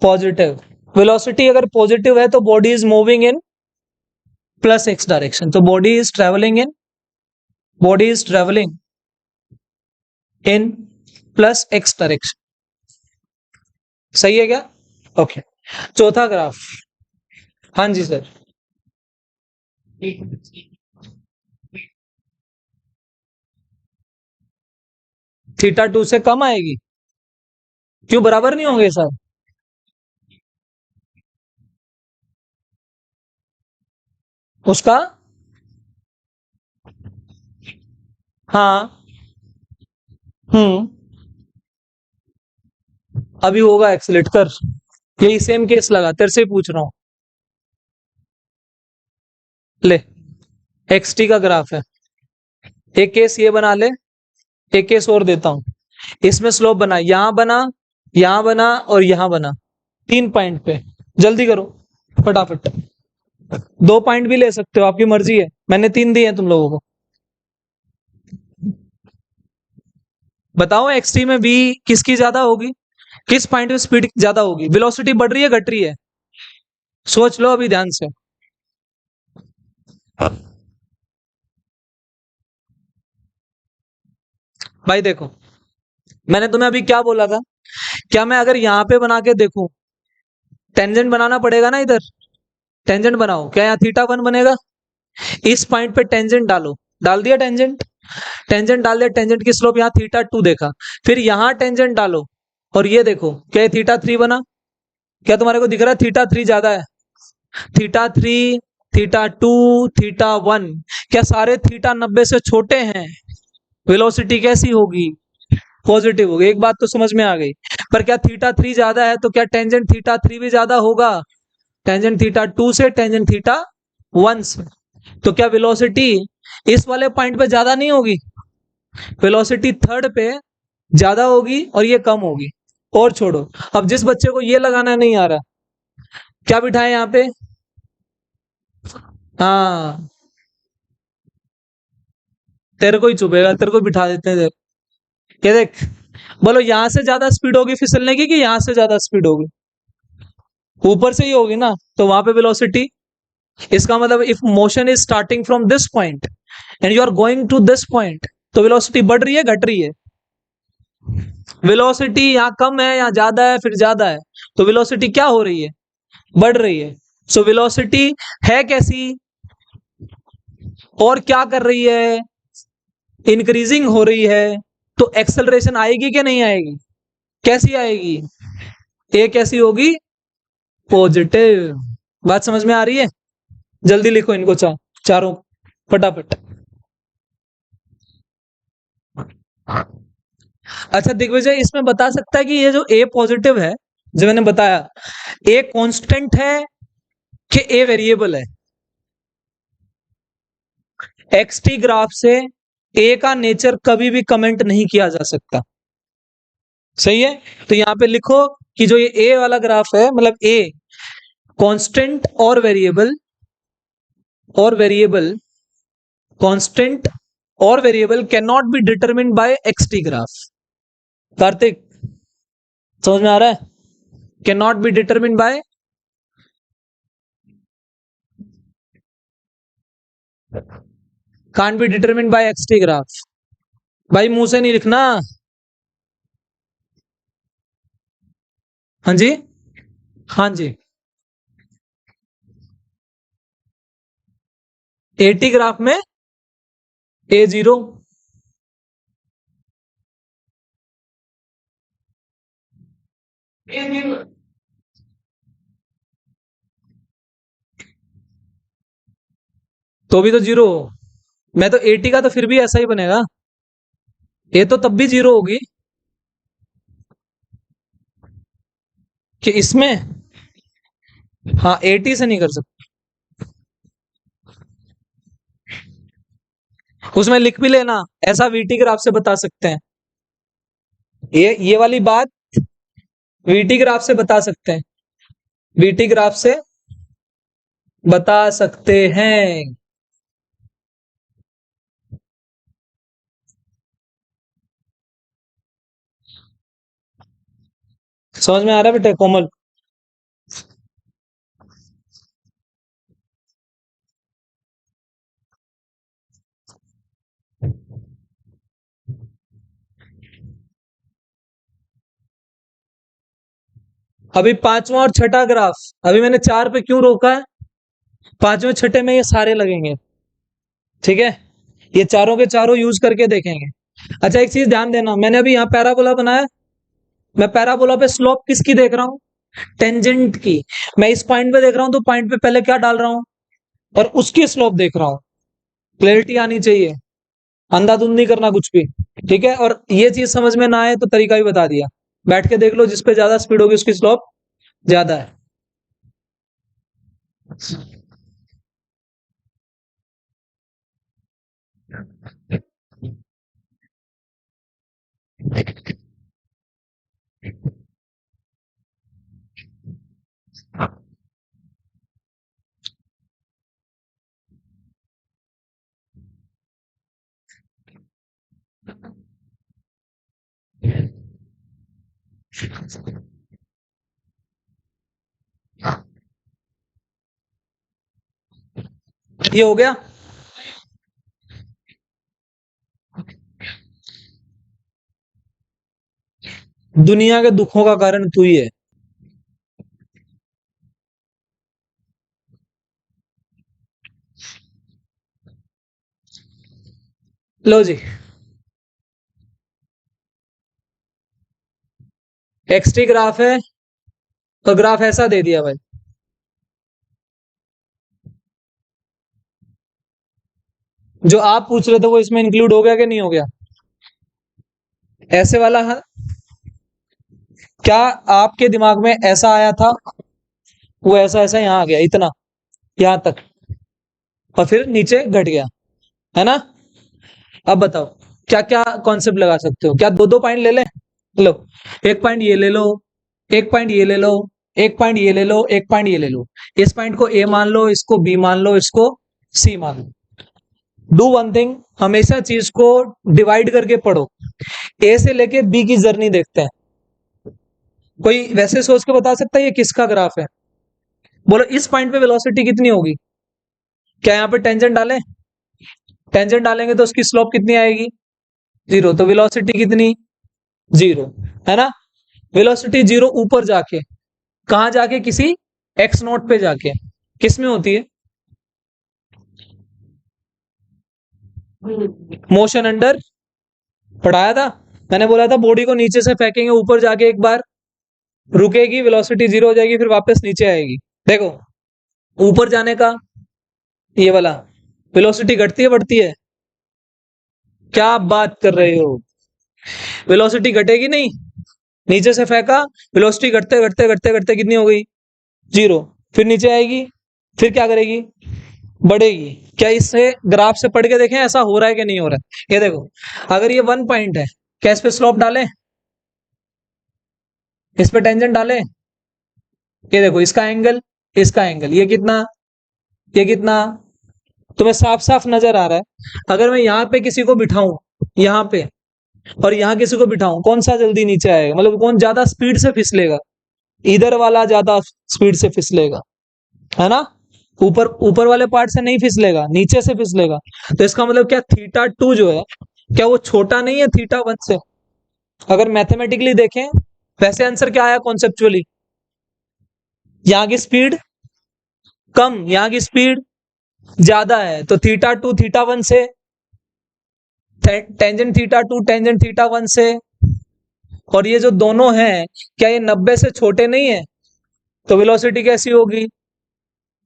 Speaker 1: पॉजिटिव। वेलोसिटी अगर पॉजिटिव है तो body is moving in plus x direction. तो body is travelling in plus x direction. सही है क्या? ओके। चौथा ग्राफ। हाँ जी सर। थीटा 2 से कम आएगी? क्यों बराबर नहीं होंगे सर? उसका, हाँ, हम्म, अभी होगा एक्सलेट कर। यही सेम केस लगा, तेरे से ही पूछ रहा हूं। ले, एक्स टी का ग्राफ है। एक केस ये बना ले, एक केस और देता हूं। इसमें स्लोप बना, यहां बना, यहां बना और यहां बना, 3 पॉइंट पे। जल्दी करो फटाफट। 2 पॉइंट भी ले सकते हो, आपकी मर्जी है। मैंने 3 दिए हैं तुम लोगों को। बताओ एक्सटी में वी किसकी ज्यादा होगी? किस पॉइंट में स्पीड ज्यादा होगी? वेलोसिटी बढ़ रही है घट रही है? सोच लो अभी ध्यान से। भाई देखो, मैंने तुम्हें अभी क्या बोला था? क्या मैं अगर यहां पे बना के देखूं, टेंजेंट बनाना पड़ेगा ना इधर। टेंजेंट बनाओ, क्या यहाँ थीटा 1 बनेगा? इस पॉइंट पे टेंजेंट डालो। डाल दिया टेंजेंट? टेंजेंट डाल दिया, टेंजेंट की स्लोप यहाँ थीटा 2 देखा। फिर यहाँ टेंजेंट डालो और ये देखो, क्या ये थीटा 3 बना? क्या तुम्हारे को दिख रहा है थीटा 3 ज्यादा है? थीटा 3, थीटा 2, थीटा 1, क्या सारे थीटा 90 से छोटे हैं? वेलोसिटी कैसी होगी? पॉजिटिव होगी। एक बात तो समझ में आ गई। पर क्या थीटा 3 ज्यादा है तो क्या टेंजेंट थीटा 3 भी ज्यादा होगा? टेंजेंट थीटा 2 से, टेंजेंट थीटा 1 से। तो क्या वेलोसिटी इस वाले पॉइंट पे ज्यादा नहीं होगी? वेलोसिटी थर्ड पे ज्यादा होगी और ये कम होगी। और छोड़ो, अब जिस बच्चे को ये लगाना नहीं आ रहा, क्या बिठाए यहाँ पे? हाँ, तेरे को ही चुभेगा, तेरे को बिठा देते हैं। ये देख, बोलो यहां से ज्यादा स्पीड होगी फिसलने की कि यहां से ज्यादा स्पीड होगी? ऊपर से ही होगी ना, तो वहां पे वेलोसिटी। इसका मतलब if motion is starting from this point and you are going to this point, तो वेलोसिटी बढ़ रही है घट रही है? वेलोसिटी यहाँ कम है, यहाँ ज्यादा है, फिर ज्यादा है, तो वेलोसिटी क्या हो रही है? बढ़ रही है। सो वेलोसिटी है कैसी और क्या कर रही है? इंक्रीजिंग हो रही है। तो एक्सेलरेशन आएगी कि नहीं आएगी? कैसी आएगी? ए कैसी होगी? पॉजिटिव। बात समझ में आ रही है? जल्दी लिखो इनको चारों फटाफट। अच्छा दिग्विजय, इसमें बता सकता है कि ये जो ए पॉजिटिव है, जो मैंने बताया, ए कांस्टेंट है कि ए वेरिएबल है? एक्सटी ग्राफ से ए का नेचर कभी भी कमेंट नहीं किया जा सकता। सही है? तो यहां पे लिखो कि जो ये ए वाला ग्राफ है, मतलब ए कांस्टेंट और वेरिएबल कांस्टेंट और variable can not be determined by x t graph. Kartik, समझ में आ रहा है? Can not be determined by, can't be determined by x t graph. भाई मुंह से नहीं लिखना। हाँ जी, हाँ जी। एटी ग्राफ में ए जीरो, तो भी तो जीरो हो। मैं तो एटी का तो फिर भी ऐसा ही बनेगा, ए तो तब भी जीरो होगी कि इसमें। हाँ, एटी से नहीं कर सकते। उसमें लिख भी लेना, ऐसा वीटी ग्राफ से बता सकते हैं। ये वाली बात वीटी ग्राफ से बता सकते हैं, वीटी ग्राफ से बता सकते हैं। समझ में आ रहा है बेटे कोमल? अभी पांचवा और छठा ग्राफ, अभी मैंने चार पे क्यों रोका है? पांचवें छठे में ये सारे लगेंगे, ठीक है? ये चारों के चारों यूज करके देखेंगे। अच्छा एक चीज ध्यान देना, मैंने अभी यहाँ पैराबोला बनाया, मैं पैराबोला पे स्लोप किसकी देख रहा हूँ? टेंजेंट की। मैं इस पॉइंट पे देख रहा हूँ, तो पॉइंट पे पहले क्या डाल रहा हूँ? और उसकी स्लोप देख रहा हूँ। क्लैरिटी आनी चाहिए, अंधाधुंध नहीं करना कुछ भी, ठीक है? और ये चीज समझ में ना आए तो तरीका भी बता दिया, बैठ के देख लो, जिस पे ज्यादा स्पीड होगी उसकी स्लोप ज्यादा है। ये हो गया। दुनिया के दुखों का कारण तू ही है। लो जी, एक्सटी ग्राफ है, तो ग्राफ ऐसा दे दिया भाई। जो आप पूछ रहे थे वो इसमें इंक्लूड हो गया कि नहीं हो गया? ऐसे वाला क्या आपके दिमाग में ऐसा आया था? वो ऐसा ऐसा यहाँ आ गया, इतना यहां तक, और फिर नीचे घट गया, है ना? अब बताओ क्या क्या कॉन्सेप्ट लगा सकते हो? क्या दो दो पॉइंट ले लें? लो, एक पॉइंट ये ले लो, एक पॉइंट ये ले लो, एक पॉइंट ये ले लो, एक पॉइंट ये ले लो। इस पॉइंट को ए मान लो, इसको बी मान लो, इसको सी मान लो। डू वन थिंग, हमेशा चीज को डिवाइड करके पढ़ो। ए से लेके बी की जर्नी देखते हैं। कोई वैसे सोच के बता सकता है ये किसका ग्राफ है? बोलो इस पॉइंट पे वेलोसिटी कितनी होगी? क्या यहाँ पे टेंजेंट डालें? टेंजेंट डालेंगे तो उसकी स्लोप कितनी आएगी? जीरो। तो वेलोसिटी कितनी? जीरो, है ना। वेलोसिटी जीरो ऊपर जाके, कहां जाके, किसी एक्स नोट पे जाके, किस में होती है, मोशन अंडर, पढ़ाया था मैंने, बोला था बॉडी को नीचे से फेंकेंगे ऊपर जाके, एक बार रुकेगी, वेलोसिटी जीरो हो जाएगी, फिर वापस नीचे आएगी। देखो ऊपर जाने का ये वाला वेलोसिटी घटती है बढ़ती है, क्या बात कर रहे हो, वेलोसिटी घटेगी नहीं, नीचे से फेंका, वेलोसिटी घटते घटते घटते घटते कितनी हो गई, जीरो, फिर नीचे आएगी, फिर क्या करेगी, बढ़ेगी। क्या इससे ग्राफ से पढ़ के देखें ऐसा हो रहा है कि नहीं हो रहा है, ये देखो, अगर ये 1 पॉइंट है, क्या इस पे स्लोप डालें, इस पे टेंजेंट डालें, ये देखो इसका एंगल, इसका एंगल, ये कितना, ये कितना, तुम्हें साफ साफ नजर आ रहा है। अगर मैं यहाँ पे किसी को बिठाऊं, यहाँ पे, और यहाँ किसी को बिठाऊं, कौन सा जल्दी नीचे आएगा, मतलब कौन ज्यादा स्पीड से फिसलेगा, इधर वाला ज्यादा स्पीड से फिसलेगा, है ना, ऊपर ऊपर वाले पार्ट से नहीं फिसलेगा, नीचे से फिसलेगा। तो इसका मतलब क्या, थीटा टू जो है, क्या वो छोटा नहीं है थीटा वन से, अगर मैथमेटिकली देखें, वैसे आंसर क्या आया कॉन्सेप्चुअली, यहाँ की स्पीड कम, यहाँ की स्पीड ज्यादा है, तो थीटा टू थीटा वन से, tangent theta two tangent theta one से, और ये जो दोनों हैं, क्या ये 90 से छोटे नहीं है, तो वेलोसिटी कैसी होगी,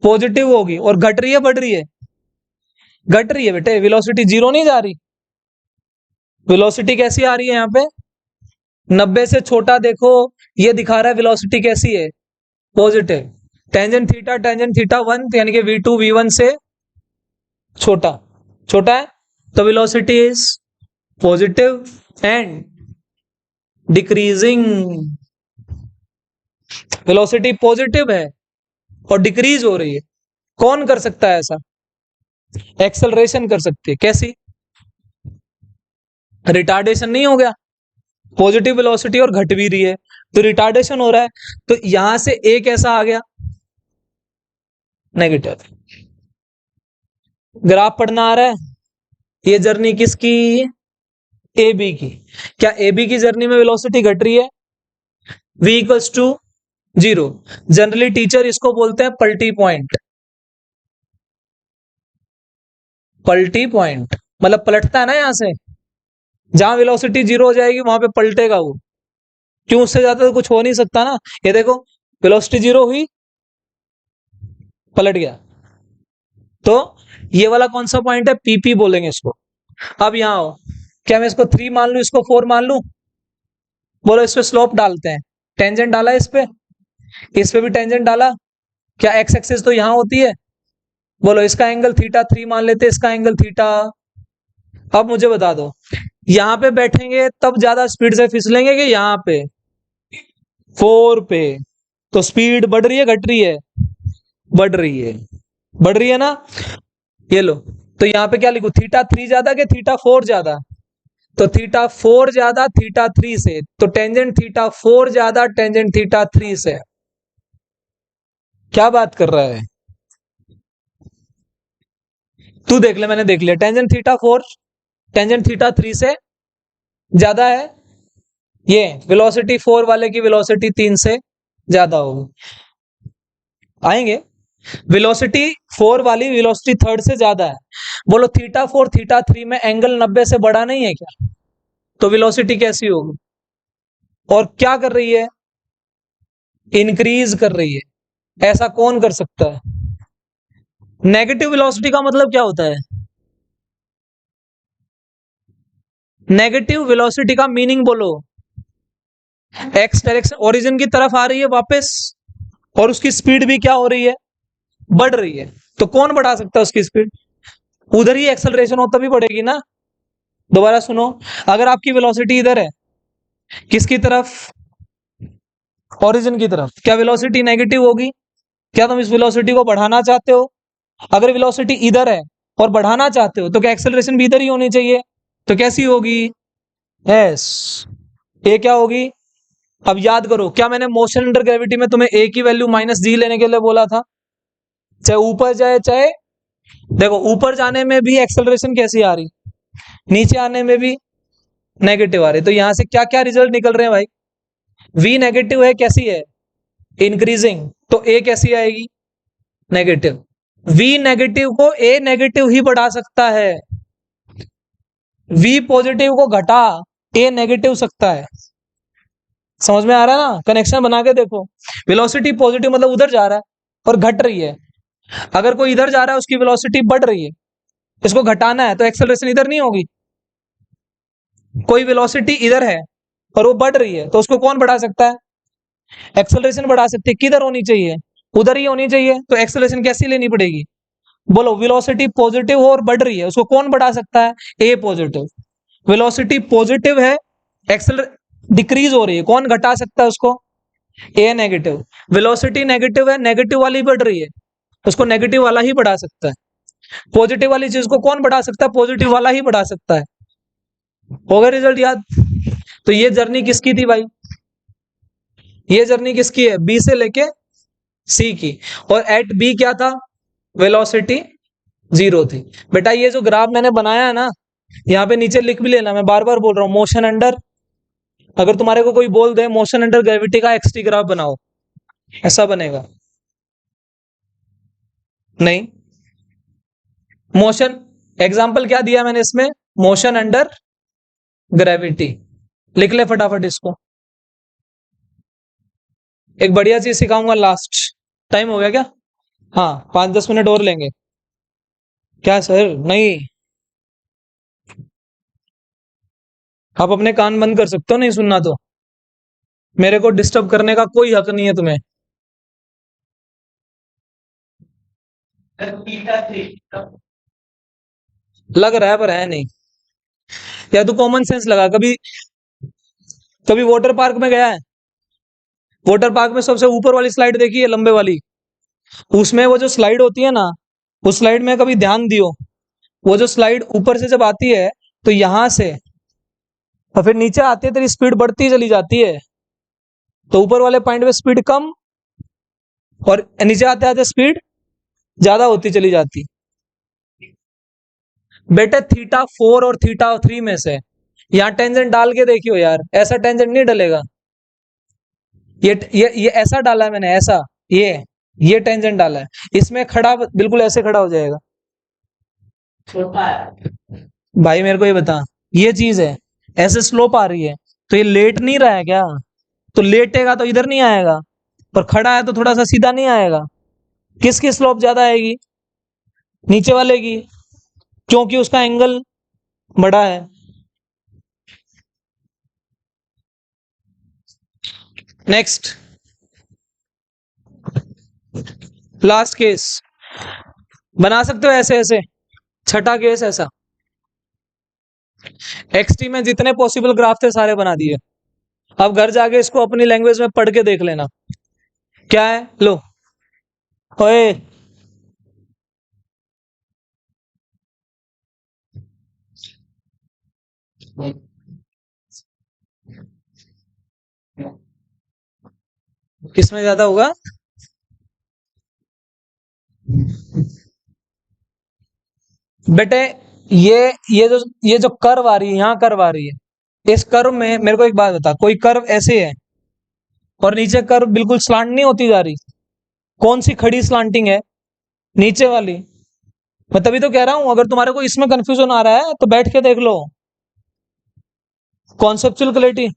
Speaker 1: पॉजिटिव होगी, और घट रही है बढ़ रही है, घट रही है बेटे, वेलोसिटी जीरो नहीं जा रही, वेलोसिटी कैसी आ रही है यहाँ पे, 90 से छोटा, देखो ये दिखा रहा है वेलोसिटी कैसी है, पॉजिटिव, टेंजेंट थीटा वन, यानी कि v2 v1 से छोटा, छोटा है, तो velocity is positive and decreasing, velocity positive है और डिक्रीज हो रही है। कौन कर सकता है ऐसा, एक्सेलरेशन कर सकती है, कैसी, रिटार्डेशन नहीं हो गया, पॉजिटिव वेलोसिटी और घट भी रही है, तो रिटार्डेशन हो रहा है, तो यहां से ए कैसा आ गया, नेगेटिव। ग्राफ पढ़ना आ रहा है, ये जर्नी किसकी, ए बी की, क्या ए बी की जर्नी में वेलोसिटी घट रही है, v equals to zero, generally teacher इसको बोलते हैं पलटी पॉइंट, पलटी पॉइंट मतलब पलटता है ना, यहां से जहां वेलोसिटी जीरो हो जाएगी वहां पे पलटेगा वो, क्यों, उससे ज्यादा तो कुछ हो नहीं सकता ना, ये देखो वेलोसिटी जीरो हुई, पलट गया, तो ये वाला कौन सा पॉइंट है, पीपी बोलेंगे इसको। अब यहां आओ, क्या मैं इसको 3 मान लू, इसको 4 मान लू, बोलो इस पे स्लोप डालते हैं, टेंजेंट डाला इस पे भी टेंजेंट डाला, क्या एक्स एक्सिस तो यहां होती है, बोलो इसका एंगल थीटा 3 मान लेते, इसका एंगल थीटा। अब मुझे बता दो, यहां पे बैठेंगे तब ज्यादा स्पीड से फिसलेंगे कि यहां पे, 4 पे, तो स्पीड बढ़ रही है घट रही है, बढ़ रही है, बढ़ रही है ना, ये लो, तो यहां पे क्या लिखू, थीटा 3 ज्यादा कि थीटा 4 ज्यादा, तो थीटा 4 ज्यादा थीटा 3 से, तो टेंजेंट थीटा 4 ज्यादा टेंजेंट थीटा 3 से, क्या बात कर रहा है, तू देख ले, मैंने देख लिया, टेंजेंट थीटा 4 टेंजेंट थीटा 3 से ज्यादा है, ये वेलोसिटी 4 वाले की वेलोसिटी 3 से ज्यादा होगी, आएंगे, वेलोसिटी 4 वाली वेलोसिटी थर्ड से ज्यादा है, बोलो थीटा 4 थीटा 3 में एंगल 90 से बड़ा नहीं है क्या, तो वेलोसिटी कैसी होगी, और क्या कर रही है, इंक्रीज कर रही है, ऐसा कौन कर सकता है, नेगेटिव वेलोसिटी का मतलब क्या होता है, नेगेटिव वेलोसिटी का मीनिंग बोलो, एक्स डायरेक्शन ओरिजिन की तरफ आ रही है वापस, और उसकी स्पीड भी क्या हो रही है, बढ़ रही है, तो कौन बढ़ा सकता है उसकी स्पीड, उधर ही एक्सेलरेशन हो तभी बढ़ेगी ना। दोबारा सुनो, अगर आपकी वेलोसिटी इधर है, किसकी तरफ, ओरिजिन की तरफ, क्या वेलोसिटी नेगेटिव होगी, क्या तुम इस वेलोसिटी को बढ़ाना चाहते हो, अगर वेलोसिटी इधर है और बढ़ाना चाहते हो तो क्या एक्सेलरेशन भी इधर ही होनी चाहिए, तो कैसी होगी, यस, ये क्या होगी, अब याद करो, क्या मैंने मोशन अंडर ग्रेविटी में तुम्हें ए की वैल्यू माइनस जी लेने के लिए बोला था, चाहे ऊपर जाए चाहे, देखो ऊपर जाने में भी एक्सेलरेशन कैसी आ रही, नीचे आने में भी नेगेटिव आ रही है। तो यहां से क्या क्या रिजल्ट निकल रहे हैं भाई? v नेगेटिव है, कैसी है? इंक्रीजिंग। तो a कैसी आएगी? नेगेटिव। v नेगेटिव को a नेगेटिव ही बढ़ा सकता है, v पॉजिटिव को घटा a नेगेटिव सकता है। समझ में आ रहा है ना? कनेक्शन बना के देखो। वेलोसिटी पॉजिटिव मतलब उधर जा रहा है और घट रही है। अगर कोई इधर जा रहा है उसकी वेलोसिटी बढ़ रही है, इसको घटाना है तो एक्सेलरेशन इधर नहीं होगी। कोई वेलोसिटी इधर है और वो बढ़ रही है तो उसको कौन बढ़ा सकता है? एक्सेलरेशन बढ़ा सकती है। किधर होनी चाहिए? उधर ही होनी चाहिए। तो एक्सेलरेशन कैसी लेनी पड़ेगी? बोलो, वेलोसिटी पॉजिटिव हो और बढ़ रही है, उसको कौन बढ़ा सकता है? ए पॉजिटिव। वेलोसिटी पॉजिटिव है, एक्सेलर डिक्रीज हो रही है, कौन घटा सकता है उसको? ए नेगेटिव। वेलोसिटी नेगेटिव है, नेगेटिव वाली बढ़ रही है, उसको नेगेटिव वाला ही बढ़ा सकता है। पॉजिटिव वाली चीज को कौन बढ़ा सकता है? पॉजिटिव वाला ही बढ़ा सकता है। हो गया रिजल्ट याद? तो ये जर्नी किसकी थी भाई? ये जर्नी किसकी है? बी से लेके सी की। और एट बी क्या था? वेलोसिटी 0 थी। बेटा ये जो ग्राफ मैंने बनाया है ना, यहाँ पे नीचे लिख भी लेना, मैं बार बार बोल रहा हूँ, मोशन अंडर, अगर तुम्हारे को कोई बोल दे मोशन अंडर ग्रेविटी का एक्सटी ग्राफ बनाओ, ऐसा बनेगा? नहीं। मोशन, एग्जाम्पल क्या दिया मैंने इसमें? Motion under gravity. लिख ले फटाफट इसको। एक बढ़िया चीज सिखाऊंगा लास्ट। टाइम हो गया क्या? हाँ, 5-10 मिनट और लेंगे। क्या सर? नहीं, आप अपने कान बंद कर सकते हो नहीं सुनना तो। मेरे को डिस्टर्ब करने का कोई हक नहीं है तुम्हें। लग रहा है पर है नहीं। या तो कॉमन सेंस लगा। कभी कभी वाटर पार्क में गया है? वाटर पार्क में सबसे ऊपर वाली स्लाइड देखी है, लंबे वाली? उसमें वो जो स्लाइड होती है ना, उस स्लाइड में कभी ध्यान दियो, वो जो स्लाइड ऊपर से जब आती है तो यहां से और फिर नीचे आती है, तेरी स्पीड बढ़ती चली जाती है। तो ऊपर वाले पॉइंट पे स्पीड कम और नीचे आते आते स्पीड ज्यादा होती चली जाती। बेटे थीटा 4 और थीटा 3 में से यहाँ टेंजेंट डाल के देखियो यार, ऐसा टेंजेंट नहीं डलेगा। ये ऐसा डाला है मैंने, ऐसा, ये टेंजेंट डाला है, इसमें खड़ा बिल्कुल ऐसे खड़ा हो जाएगा। भाई मेरे को ये बता, ये चीज है, ऐसे स्लोप आ रही है, तो ये लेट नहीं रहा है क्या? तो लेटेगा तो इधर नहीं आएगा, पर खड़ा है तो थोड़ा सा सीधा नहीं आएगा। किसकी स्लोप ज्यादा आएगी? नीचे वाले की, क्योंकि उसका एंगल बड़ा है। नेक्स्ट, लास्ट केस बना सकते हो ऐसे ऐसे। छठा केस ऐसा। एक्सटी में जितने पॉसिबल ग्राफ थे सारे बना दिए। अब घर जाके इसको अपनी लैंग्वेज में पढ़ के देख लेना क्या है। लो, ओए, किसमें ज्यादा होगा? बेटे ये जो कर्व आ रही है, यहाँ कर्व आ रही है, इस कर्व में मेरे को एक बात बता, कोई कर्व ऐसे है और नीचे कर्व बिल्कुल स्लांट नहीं होती जा रही, कौन सी खड़ी स्लांटिंग है? नीचे वाली। मैं तभी तो कह रहा हूं, अगर तुम्हारे को इसमें कंफ्यूजन आ रहा है तो बैठ के देख लो। कॉन्सेप्चुअल क्लैरिटी,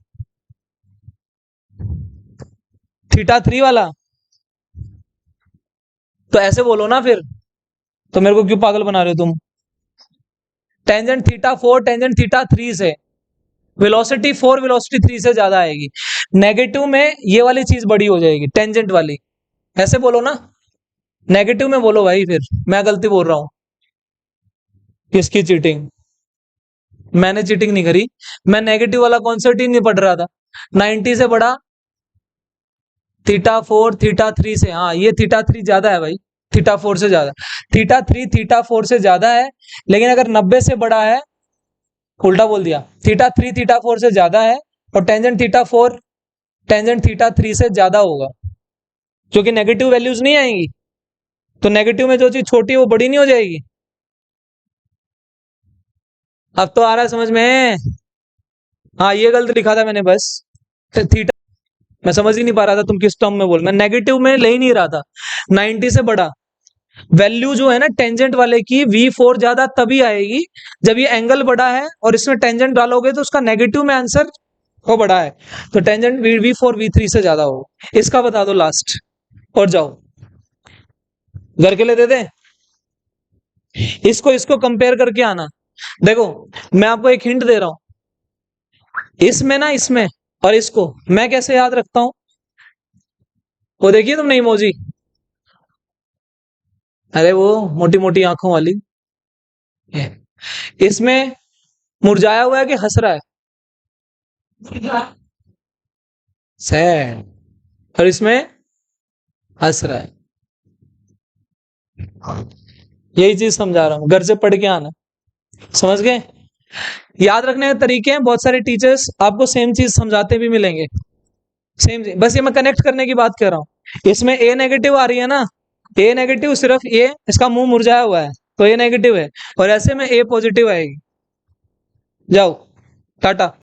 Speaker 1: थीटा 3 वाला, तो ऐसे बोलो ना फिर। तो मेरे को क्यों पागल बना रहे हो तुम? टेंजेंट थीटा 4 टेंजेंट थीटा 3 से वेलोसिटी 4 वेलोसिटी 3 से ज्यादा आएगी। नेगेटिव में ये वाली चीज बड़ी हो जाएगी, टेंजेंट वाली। ऐसे बोलो ना, नेगेटिव में बोलो भाई, फिर मैं गलती बोल रहा हूं। किसकी चीटिंग? मैंने चीटिंग नहीं करी, मैं नेगेटिव वाला कॉन्सेप्ट ही नहीं पढ़ रहा था। 90 से बड़ा थीटा 4 थीटा 3 से, हाँ ये थीटा 3 ज्यादा है भाई, थीटा 4 से ज्यादा। थीटा 3 थीटा 4 से ज्यादा है, लेकिन अगर 90 से बड़ा है, उल्टा बोल दिया, थीटा 3 थीटा 4 से ज्यादा है और टेंजेंट थीटा 4 टेंजेंट थीटा 3 से ज्यादा होगा, क्योंकि नेगेटिव वैल्यूज नहीं आएंगी। तो नेगेटिव में जो चीज छोटी है वो बड़ी नहीं हो जाएगी। अब तो आ रहा है समझ में? हाँ ये गलत लिखा था मैंने बस, थीटा। मैं समझ ही नहीं पा रहा था तुम किस टर्म में बोल, मैं नेगेटिव में ले ही नहीं रहा था। 90 से बड़ा वैल्यू जो है ना टेंजेंट वाले की, V4 ज्यादा तभी आएगी जब ये एंगल बड़ा है और इसमें टेंजेंट डालोगे तो उसका नेगेटिव में आंसर वो बड़ा है, तो टेंजेंट V4 V3 से ज्यादा हो। इसका बता दो लास्ट, और जाओ घर के लिए दे दे। इसको इसको कंपेयर करके आना। देखो मैं आपको एक हिंट दे रहा हूं, इसमें ना, इसमें और इसको मैं कैसे याद रखता हूं, वो देखिए तुमने इमोजी, अरे वो मोटी मोटी आंखों वाली, इसमें मुरझाया हुआ है कि हंस रहा है, सैड, और इसमें हंस रहा है। यही चीज समझा रहा हूं, घर से पढ़ के आना, समझ गए। याद रखने के तरीके हैं, बहुत सारे टीचर्स आपको सेम चीज समझाते भी मिलेंगे, सेम चीज, बस ये मैं कनेक्ट करने की बात कर रहा हूं। इसमें ए नेगेटिव आ रही है ना, ए नेगेटिव सिर्फ ए, इसका मुंह मुरझाया हुआ है तो ए नेगेटिव है, और ऐसे में ए पॉजिटिव आएगी। जाओ टाटा।